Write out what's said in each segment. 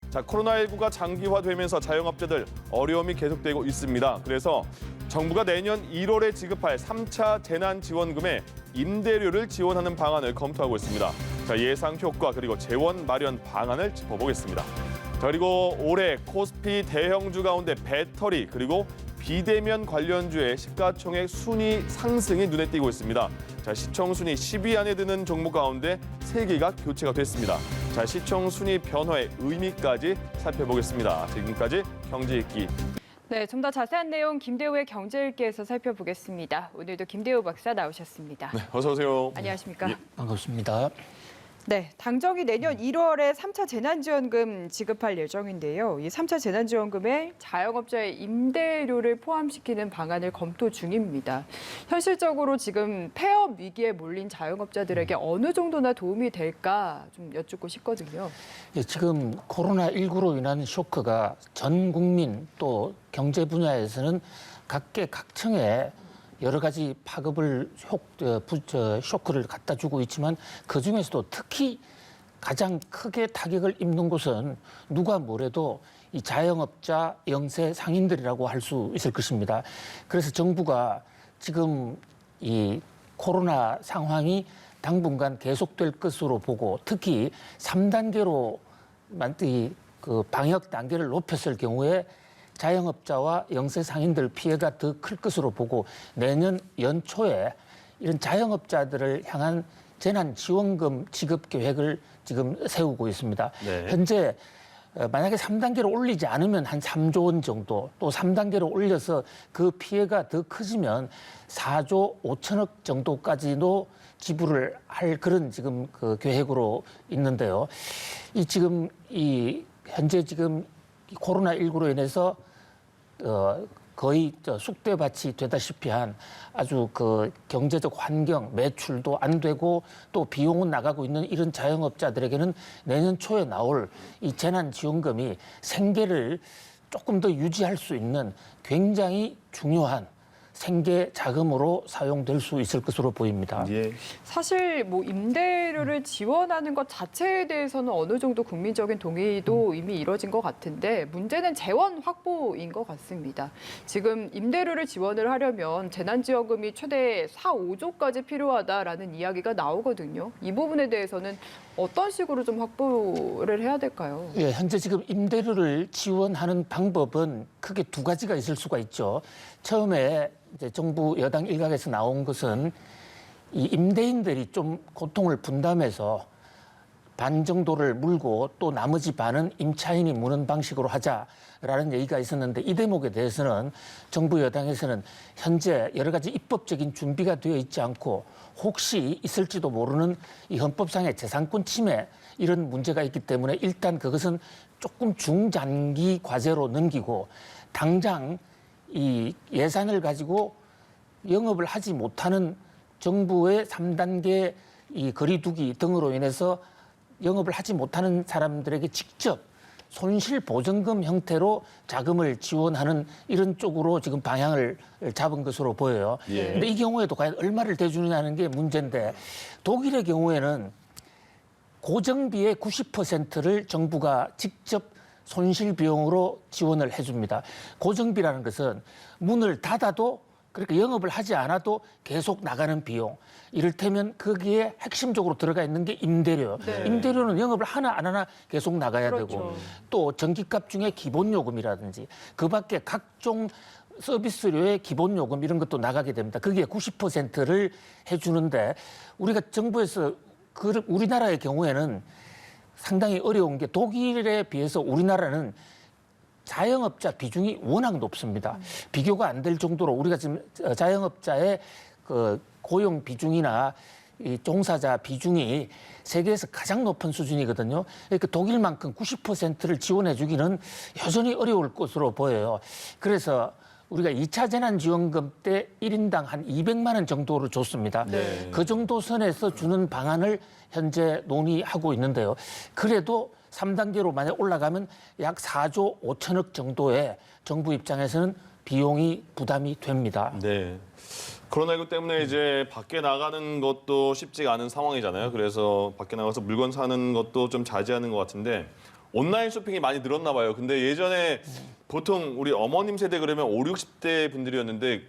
자, 코로나19가 장기화되면서 자영업자들 어려움이 계속되고 있습니다. 그래서 정부가 내년 1월에 지급할 3차 재난지원금에 임대료를 지원하는 방안을 검토하고 있습니다. 자, 예상 효과 그리고 재원 마련 방안을 짚어보겠습니다. 자, 그리고 올해 코스피 대형주 가운데 배터리 그리고 비대면 관련주의 시가총액 순위 상승이 눈에 띄고 있습니다. 자, 시총 순위 10위 안에 드는 종목 가운데 3개가 교체가 됐습니다. 자, 시총 순위 변화의 의미까지 살펴보겠습니다. 지금까지 경제읽기. 네, 좀 더 자세한 내용 김대우의 경제읽기에서 살펴보겠습니다. 오늘도 김대우 박사 나오셨습니다. 네, 어서 오세요. 안녕하십니까? 예. 반갑습니다. 네, 당정이 내년 1월에 3차 재난지원금 지급할 예정인데요. 이 3차 재난지원금에 자영업자의 임대료를 포함시키는 방안을 검토 중입니다. 현실적으로 지금 폐업 위기에 몰린 자영업자들에게 어느 정도나 도움이 될까 좀 여쭙고 싶거든요. 예, 지금 코로나19로 인한 쇼크가 전 국민 또 경제 분야에서는 각계각층에 여러 가지 파급을 쇼크를 갖다 주고 있지만 그중에서도 특히 가장 크게 타격을 입는 곳은 누가 뭐래도 이 자영업자 영세 상인들이라고 할 수 있을 것입니다. 그래서 정부가 지금 이 코로나 상황이 당분간 계속될 것으로 보고 특히 3단계로 그 방역 단계를 높였을 경우에 자영업자와 영세 상인들 피해가 더 클 것으로 보고 내년 연초에 이런 자영업자들을 향한 재난지원금 지급 계획을 지금 세우고 있습니다. 네. 현재 만약에 3단계로 올리지 않으면 한 3조 원 정도, 또 3단계로 올려서 그 피해가 더 커지면 4조 5천억 정도까지도 지불을 할 그런 지금 그 계획으로 있는데요. 현재 지금 코로나19로 인해서 거의 쑥대밭이 되다시피 한 아주 그 경제적 환경, 매출도 안 되고 또 비용은 나가고 있는 이런 자영업자들에게는 내년 초에 나올 이 재난지원금이 생계를 조금 더 유지할 수 있는 굉장히 중요한 생계 자금으로 사용될 수 있을 것으로 보입니다. 예. 사실 뭐 임대료를 지원하는 것 자체에 대해서는 어느 정도 국민적인 동의도 이미 이뤄진 것 같은데 문제는 재원 확보인 것 같습니다. 지금 임대료를 지원을 하려면 재난지원금이 최대 4, 5조까지 필요하다라는 이야기가 나오거든요. 이 부분에 대해서는 어떤 식으로 좀 확보를 해야 될까요? 예, 현재 지금 임대료를 지원하는 방법은 크게 두 가지가 있을 수가 있죠. 처음에 이제 정부 여당 일각에서 나온 것은 이 임대인들이 좀 고통을 분담해서 반 정도를 물고 또 나머지 반은 임차인이 무는 방식으로 하자라는 얘기가 있었는데 이 대목에 대해서는 정부 여당에서는 현재 여러 가지 입법적인 준비가 되어 있지 않고 혹시 있을지도 모르는 이 헌법상의 재산권 침해 이런 문제가 있기 때문에 일단 그것은 조금 중장기 과제로 넘기고 당장 이 예산을 가지고 영업을 하지 못하는 정부의 3단계 이 거리두기 등으로 인해서 영업을 하지 못하는 사람들에게 직접 손실보전금 형태로 자금을 지원하는 이런 쪽으로 지금 방향을 잡은 것으로 보여요. 그런데 이 경우에도 과연 얼마를 대주느냐는 게 문제인데 독일의 경우에는 고정비의 90%를 정부가 직접 손실 비용으로 지원을 해줍니다. 고정비라는 것은 문을 닫아도 그러니까 영업을 하지 않아도 계속 나가는 비용. 이를테면 거기에 핵심적으로 들어가 있는 게 임대료. 네. 임대료는 영업을 하나 안 하나 계속 나가야 그렇죠. 되고 또 전기값 중에 기본요금이라든지 그 밖에 각종 서비스료의 기본요금 이런 것도 나가게 됩니다. 거기에 90%를 해주는데 우리가 정부에서 우리나라의 경우에는 상당히 어려운 게 독일에 비해서 우리나라는 자영업자 비중이 워낙 높습니다. 비교가 안 될 정도로 우리가 지금 자영업자의 그 고용 비중이나 이 종사자 비중이 세계에서 가장 높은 수준이거든요. 그러니까 독일만큼 90%를 지원해 주기는 여전히 어려울 것으로 보여요. 그래서 우리가 2차 재난지원금 때 1인당 한 200만 원 정도로 줬습니다. 네. 그 정도 선에서 주는 방안을 현재 논의하고 있는데요. 그래도 3단계로 만약 올라가면 약 4조 5천억 정도의 정부 입장에서는 비용이 부담이 됩니다. 네. 코로나19 때문에 이제 밖에 나가는 것도 쉽지가 않은 상황이잖아요. 그래서 밖에 나가서 물건 사는 것도 좀 자제하는 것 같은데 온라인 쇼핑이 많이 늘었나 봐요. 근데 예전에 보통 우리 어머님 세대 그러면 5, 60대 분들이었는데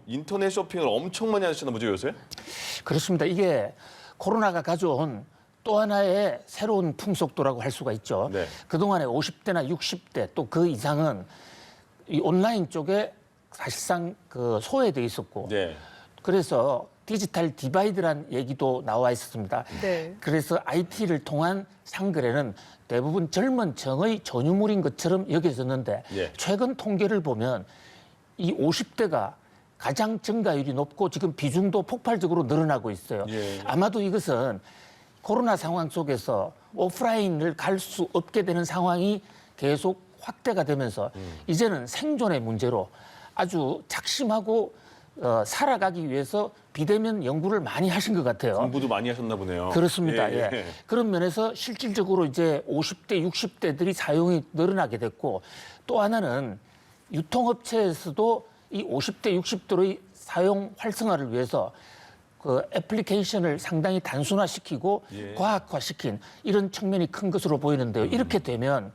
인터넷 쇼핑을 엄청 많이 하시나 보죠, 요새? 그렇습니다. 이게 코로나가 가져온 또 하나의 새로운 풍속도라고 할 수가 있죠. 네. 그동안에 50대나 60대 또 그 이상은 이 온라인 쪽에 사실상 그 소외돼 있었고 네. 그래서 디지털 디바이드란 얘기도 나와 있었습니다. 네. 그래서 IT를 통한 상거래는 대부분 젊은 층의 전유물인 것처럼 여겨졌는데 예. 최근 통계를 보면 이 50대가 가장 증가율이 높고 지금 비중도 폭발적으로 늘어나고 있어요. 예. 아마도 이것은 코로나 상황 속에서 오프라인을 갈 수 없게 되는 상황이 계속 확대가 되면서 이제는 생존의 문제로 아주 작심하고 살아가기 위해서 비대면 연구를 많이 하신 것 같아요. 공부도 많이 하셨나 보네요. 그렇습니다. 예, 예. 예. 그런 면에서 실질적으로 이제 50대, 60대들이 사용이 늘어나게 됐고 또 하나는 유통업체에서도 이 50대, 60대의 사용 활성화를 위해서 그 애플리케이션을 상당히 단순화시키고 예. 과학화시킨 이런 측면이 큰 것으로 보이는데요. 이렇게 되면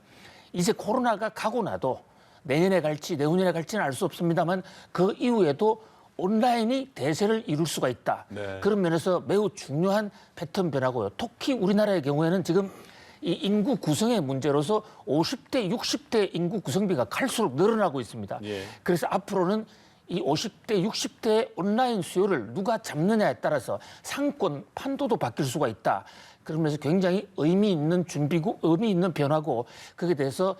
이제 코로나가 가고 나도 내년에 갈지 내후년에 갈지는 알 수 없습니다만 그 이후에도 온라인이 대세를 이룰 수가 있다. 네. 그런 면에서 매우 중요한 패턴 변화고요. 특히 우리나라의 경우에는 지금 이 인구 구성의 문제로서 50대, 60대 인구 구성비가 갈수록 늘어나고 있습니다. 예. 그래서 앞으로는 이 50대, 60대 온라인 수요를 누가 잡느냐에 따라서 상권 판도도 바뀔 수가 있다. 그러면서 굉장히 의미 있는 준비고 의미 있는 변화고 거기에 대해서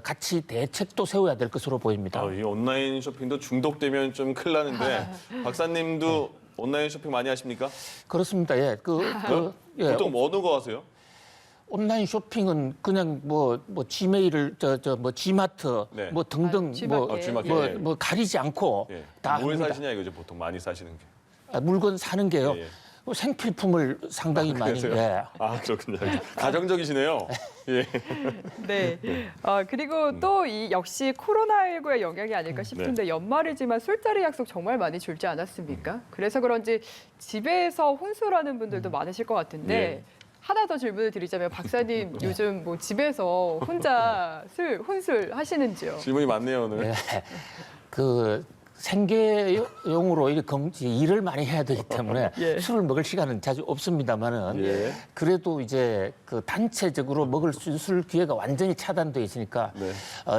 같이 대책도 세워야 될 것으로 보입니다. 이 온라인 쇼핑도 중독되면 좀 큰일 나는데 박사님도 온라인 쇼핑 많이 하십니까? 그렇습니다. 예. 예. 보통 뭐 어느 거 하세요? 온라인 쇼핑은 그냥 뭐 지메일을 뭐 지마트 네. 뭐 등등 G마켓. G마켓. 뭐 가리지 않고 예. 다 뭘 합니다. 사시냐 이거죠, 보통 많이 사시는 게. 물건 사는 게요. 예, 예. 뭐 생필품을 상당히 많이 그러세요? 예. 아, 그렇군요. 가정적이시네요. 예. 네. 그리고 또 이 역시 코로나19의 영향이 아닐까 싶은데 연말이지만 술자리 약속 정말 많이 줄지 않았습니까? 그래서 그런지 집에서 혼술하는 분들도 많으실 것 같은데 예. 하나 더 질문을 드리자면 박사님 요즘 뭐 집에서 혼자 혼술 하시는지요? 질문이 많네요, 오늘. 예. 그 생계용으로 일을 많이 해야 되기 때문에 예. 술을 먹을 시간은 자주 없습니다만은 예. 그래도 이제 그 단체적으로 먹을 수 있을 기회가 완전히 차단돼 있으니까 네.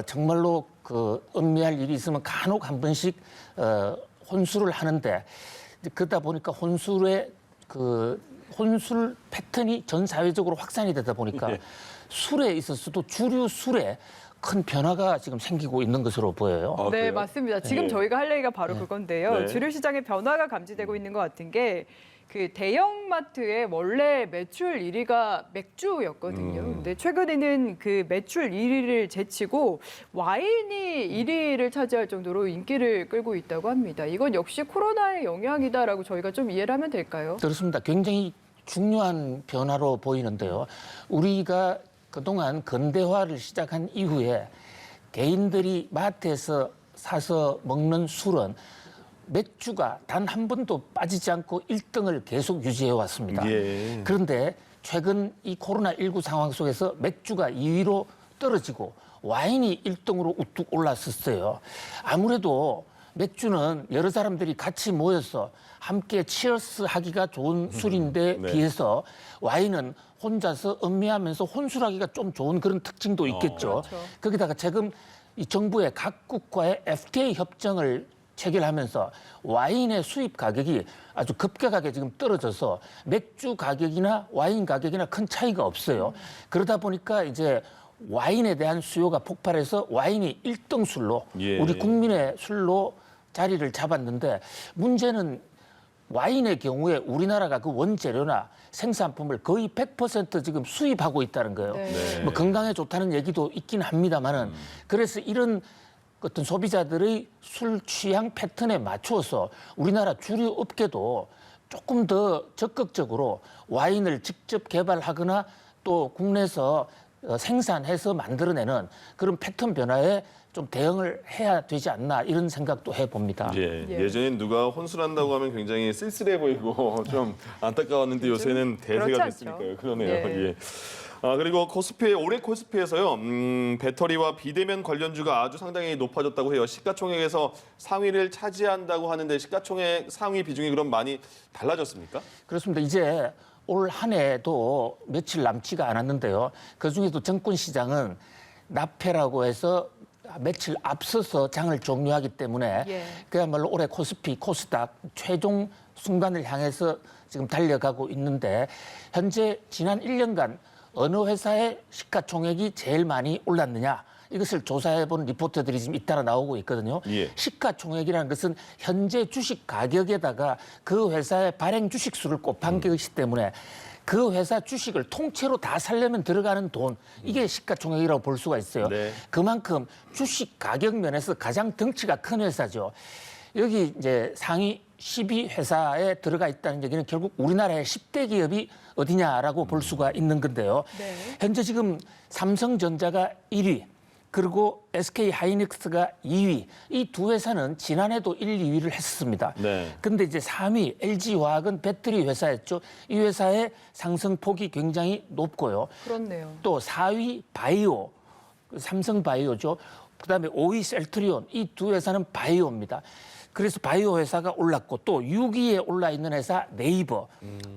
정말로 그 음미할 일이 있으면 간혹 한 번씩 혼술을 하는데 이제 그러다 보니까 혼술의 그 혼술 패턴이 전 사회적으로 확산이 되다 보니까 예. 술에 있어서도 주류 술에 큰 변화가 지금 생기고 있는 것으로 보여요. 아, 네, 그래요? 맞습니다. 지금 예. 저희가 할 얘기가 바로 그건데요. 네. 주류 시장의 변화가 감지되고 있는 것 같은 게 그 대형마트의 원래 매출 1위가 맥주였거든요. 근데 최근에는 그 매출 1위를 제치고 와인이 1위를 차지할 정도로 인기를 끌고 있다고 합니다. 이건 역시 코로나의 영향이다라고 저희가 좀 이해를 하면 될까요? 그렇습니다. 굉장히 중요한 변화로 보이는데요. 우리가 그동안 근대화를 시작한 이후에 개인들이 마트에서 사서 먹는 술은 맥주가 단 한 번도 빠지지 않고 1등을 계속 유지해 왔습니다. 예. 그런데 최근 이 코로나19 상황 속에서 맥주가 2위로 떨어지고 와인이 1등으로 우뚝 올랐었어요. 아무래도 맥주는 여러 사람들이 같이 모여서 함께 치어스 하기가 좋은 술인데 네. 비해서 와인은 혼자서 음미하면서 혼술하기가 좀 좋은 그런 특징도 있겠죠. 그렇죠. 거기다가 지금 이 정부의 각국과의 FTA 협정을 체결하면서 와인의 수입 가격이 아주 급격하게 지금 떨어져서 맥주 가격이나 와인 가격이나 큰 차이가 없어요. 그러다 보니까 이제 와인에 대한 수요가 폭발해서 와인이 1등 술로 예. 우리 국민의 술로 자리를 잡았는데 문제는 와인의 경우에 우리나라가 그 원재료나 생산품을 거의 100% 지금 수입하고 있다는 거예요. 네. 뭐 건강에 좋다는 얘기도 있긴 합니다만은 그래서 이런 어떤 소비자들의 술 취향 패턴에 맞추어서 우리나라 주류 업계도 조금 더 적극적으로 와인을 직접 개발하거나 또 국내에서 생산해서 만들어내는 그런 패턴 변화에 좀 대응을 해야 되지 않나 이런 생각도 해봅니다. 예. 예. 예전엔 누가 혼술한다고 하면 굉장히 쓸쓸해 보이고 좀 안타까웠는데 요새는 그렇지 대세가 않죠. 됐으니까요. 그러네요. 예. 예. 그리고 올해 코스피에서요, 배터리와 비대면 관련주가 아주 상당히 높아졌다고 해요. 시가총액에서 상위를 차지한다고 하는데 시가총액 상위 비중이 그럼 많이 달라졌습니까? 그렇습니다. 이제 올 한 해도 며칠 남지가 않았는데요. 그중에도 정권시장은 납회라고 해서 며칠 앞서서 장을 종료하기 때문에 예. 그야말로 올해 코스피, 코스닥 최종 순간을 향해서 지금 달려가고 있는데 현재 지난 1년간 어느 회사의 시가총액이 제일 많이 올랐느냐 이것을 조사해본 리포트들이 지금 잇따라 나오고 있거든요. 예. 시가총액이라는 것은 현재 주식 가격에다가 그 회사의 발행 주식 수를 곱한 것이기 때문에 그 회사 주식을 통째로 다 살려면 들어가는 돈 이게 시가총액이라고 볼 수가 있어요. 네. 그만큼 주식 가격 면에서 가장 덩치가 큰 회사죠. 여기 이제 상위 12회사에 들어가 있다는 얘기는 결국 우리나라의 10대 기업이 어디냐라고 볼 수가 있는 건데요. 네. 현재 지금 삼성전자가 1위, 그리고 SK 하이닉스가 2위. 이 두 회사는 지난해도 1, 2위를 했습니다. 네. 근데 이제 3위 LG화학은 배터리 회사였죠. 이 회사의 상승폭이 굉장히 높고요. 그렇네요. 또 4위 바이오, 삼성바이오죠. 그다음에 5위 셀트리온, 이 두 회사는 바이오입니다. 그래서 바이오 회사가 올랐고 또 6위에 올라 있는 회사 네이버,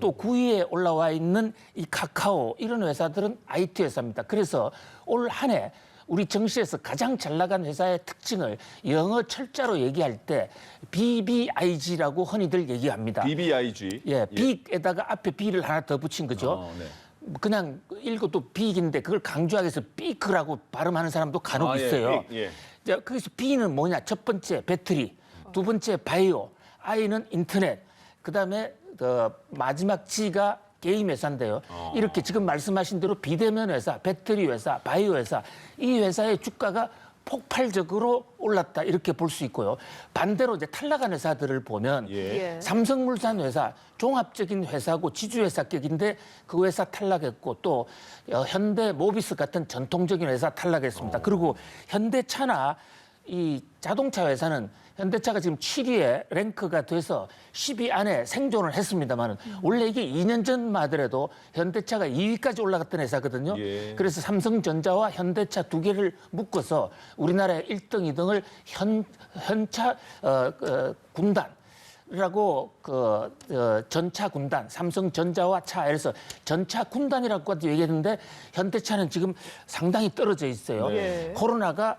또 9위에 올라와 있는 이 카카오 이런 회사들은 IT 회사입니다. 그래서 올 한 해 우리 정시에서 가장 잘 나간 회사의 특징을 영어 철자로 얘기할 때 BBIG라고 흔히들 얘기합니다. BBIG. 예, 빅에다가 앞에 B를 하나 더 붙인 거죠. 네. 그냥 읽어도 빅인데 그걸 강조하기 위해서 삐크라고 발음하는 사람도 간혹 있어요. 예. 자, 그래서 B는 뭐냐? 첫 번째 배터리, 두 번째 바이오, I는 인터넷, 그다음에 마지막 G가 게임 회사인데요. 이렇게 지금 말씀하신 대로 비대면 회사, 배터리 회사, 바이오 회사, 이 회사의 주가가 폭발적으로 올랐다 이렇게 볼 수 있고요. 반대로 이제 탈락한 회사들을 보면 예. 삼성물산 회사 종합적인 회사고 지주회사격인데 그 회사 탈락했고 또 현대모비스 같은 전통적인 회사 탈락했습니다. 그리고 현대차나 이 자동차 회사는 현대차가 지금 7위에 랭크가 돼서 10위 안에 생존을 했습니다만 원래 이게 2년 전만 하더라도 현대차가 2위까지 올라갔던 회사거든요. 예. 그래서 삼성전자와 현대차 두 개를 묶어서 우리나라의 1등, 2등을 현차 군단이라고 전차 군단, 삼성전자와 차 이래서 전차 군단이라고까지 얘기했는데 현대차는 지금 상당히 떨어져 있어요. 네. 코로나가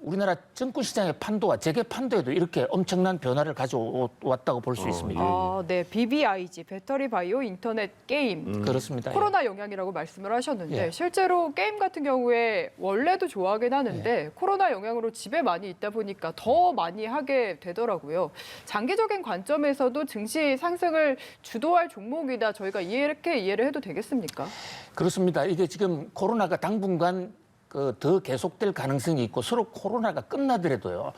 우리나라 정권시장의 판도와 재계 판도에도 이렇게 엄청난 변화를 가져왔다고 볼 수 있습니다. 아, 네. BBIG, 배터리, 바이오, 인터넷, 게임. 그렇습니다. 코로나 영향이라고 말씀을 하셨는데 예. 실제로 게임 같은 경우에 원래도 좋아하긴 하는데 코로나 영향으로 집에 많이 있다 보니까 더 많이 하게 되더라고요. 장기적인 관점에서도 증시 상승을 주도할 종목이다. 저희가 이렇게 이해를 해도 되겠습니까? 그렇습니다. 이게 지금 코로나가 당분간 더 계속될 가능성이 있고 서로 코로나가 끝나더라도요.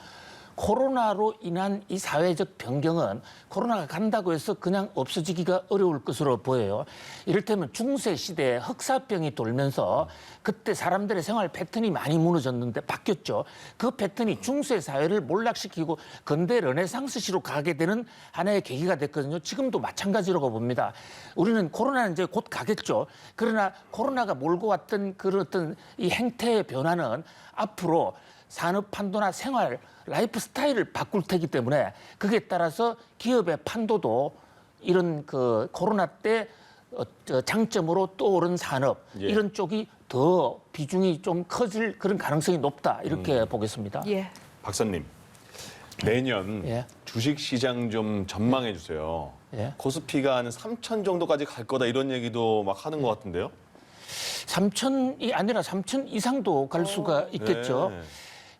코로나로 인한 이 사회적 변경은 코로나가 간다고 해서 그냥 없어지기가 어려울 것으로 보여요. 이를테면 중세 시대에 흑사병이 돌면서 그때 사람들의 생활 패턴이 많이 무너졌는데 바뀌었죠. 그 패턴이 중세 사회를 몰락시키고 근대 르네상스시로 가게 되는 하나의 계기가 됐거든요. 지금도 마찬가지라고 봅니다. 우리는 코로나는 이제 곧 가겠죠. 그러나 코로나가 몰고 왔던 그런 어떤 이 행태의 변화는 앞으로 산업 판도나 생활, 라이프 스타일을 바꿀 테기 때문에 그에 따라서 기업의 판도도 이런 그 코로나 때 장점으로 떠오른 산업 예. 이런 쪽이 더 비중이 좀 커질 그런 가능성이 높다 이렇게 보겠습니다. 예. 박사님, 내년 예. 주식시장 좀 전망해 주세요. 예. 코스피가 한 3천 정도까지 갈 거다 이런 얘기도 막 하는 것 같은데요. 3천이 아니라 3천 이상도 갈 수가 있겠죠. 네.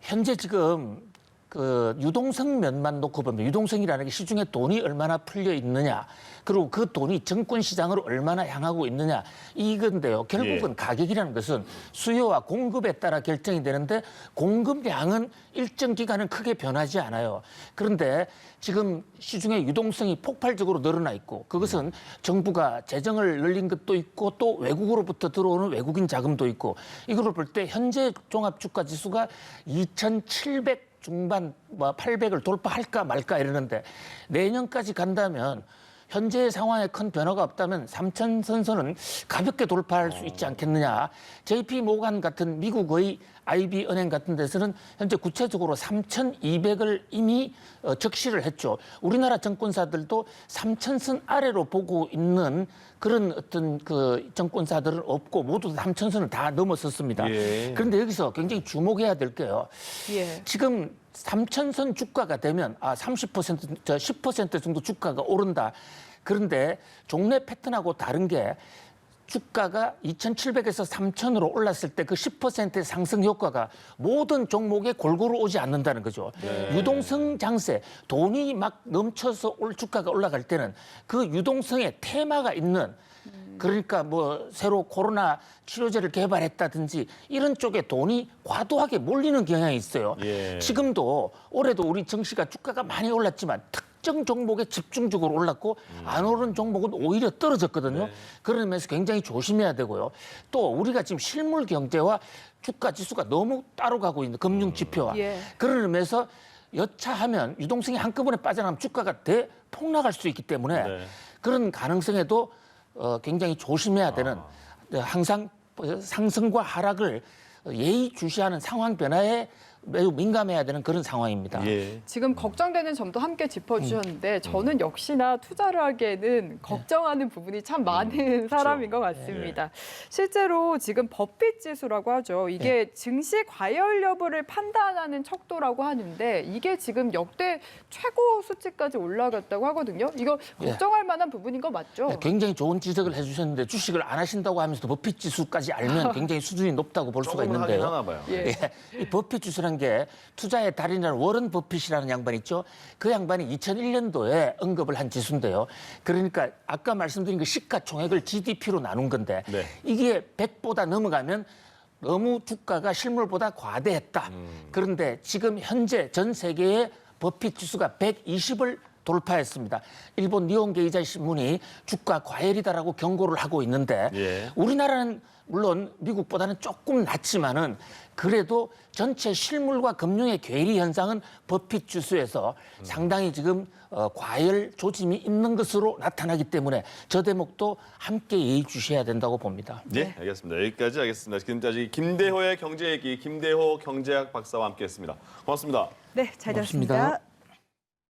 현재 지금 그 유동성 면만 놓고 보면 유동성이라는 게 시중에 돈이 얼마나 풀려 있느냐 그리고 그 돈이 정권 시장으로 얼마나 향하고 있느냐 이건데요. 결국은 가격이라는 것은 수요와 공급에 따라 결정이 되는데 공급량은 일정 기간은 크게 변하지 않아요. 그런데 지금 시중에 유동성이 폭발적으로 늘어나 있고 그것은 정부가 재정을 늘린 것도 있고 또 외국으로부터 들어오는 외국인 자금도 있고 이걸 볼 때 현재 종합주가지수가 2,700 중반 800을 돌파할까 말까 이러는데 내년까지 간다면 현재 상황에 큰 변화가 없다면 3천 선선은 가볍게 돌파할 수 있지 않겠느냐. JP 모간 같은 미국의 IB 은행 같은 데서는 현재 구체적으로 3,200을 이미 적시를 했죠. 우리나라 정권사들도 3,000선 아래로 보고 있는 그런 어떤 그 정권사들은 없고 모두 3,000선을 다 넘어섰습니다. 예. 그런데 여기서 굉장히 주목해야 될 게요. 예. 지금 3,000선 주가가 되면 30%, 10% 정도 주가가 오른다. 그런데 종래 패턴하고 다른 게 주가가 2,700에서 3,000으로 올랐을 때 그 10%의 상승 효과가 모든 종목에 골고루 오지 않는다는 거죠. 유동성 장세, 돈이 막 넘쳐서 주가가 올라갈 때는 그 유동성의 테마가 있는 그러니까 뭐 새로 코로나 치료제를 개발했다든지 이런 쪽에 돈이 과도하게 몰리는 경향이 있어요. 예. 지금도 올해도 우리 증시가 주가가 많이 올랐지만 특정 종목에 집중적으로 올랐고 안 오른 종목은 오히려 떨어졌거든요. 그런 면에서 굉장히 조심해야 되고요. 또 우리가 지금 실물 경제와 주가 지수가 너무 따로 가고 있는 금융 지표와 예. 그런 의미에서 여차하면 유동성이 한꺼번에 빠져나가면 주가가 대폭락할 수 있기 때문에 네. 그런 가능성에도 굉장히 조심해야 되는 항상 상승과 하락을 예의주시하는 상황 변화에 매우 민감해야 되는 그런 상황입니다. 예. 지금 걱정되는 점도 함께 짚어주셨는데 저는 역시나 투자를 하기에는 걱정하는 부분이 참 많은 사람인 것 같습니다. 실제로 지금 버핏 지수라고 하죠. 이게 증시 과열 여부를 판단하는 척도라고 하는데 이게 지금 역대 최고 수치까지 올라갔다고 하거든요. 이거 걱정할 만한 부분인 거 맞죠? 굉장히 좋은 지적을 해주셨는데 주식을 안 하신다고 하면서도 버핏 지수까지 알면 굉장히 수준이 높다고 볼 수가 조금은 하긴 있는데요. 하나 봐요. 예. 이 버핏 지수라는 게 투자의 달인이라는 워런 버핏이라는 양반 있죠. 그 양반이 2001년도에 언급을 한 지수인데요. 그러니까 아까 말씀드린 그 시가총액을 GDP로 나눈 건데 네. 이게 100보다 넘어가면 너무 주가가 실물보다 과대했다. 그런데 지금 현재 전 세계의 버핏 지수가 120을 돌파했습니다. 일본 니혼게이자이 신문이 주가 과열이다라고 경고를 하고 있는데 예. 우리나라는 물론 미국보다는 조금 낮지만은 그래도 전체 실물과 금융의 괴리 현상은 버핏 지수에서 상당히 지금 과열 조짐이 있는 것으로 나타나기 때문에 저 대목도 함께 예의주시해야 된다고 봅니다. 네, 알겠습니다. 여기까지 하겠습니다. 지금까지 김대호의 경제 얘기 김대호 경제학 박사와 함께했습니다. 고맙습니다. 네, 잘 고맙습니다. 들었습니다.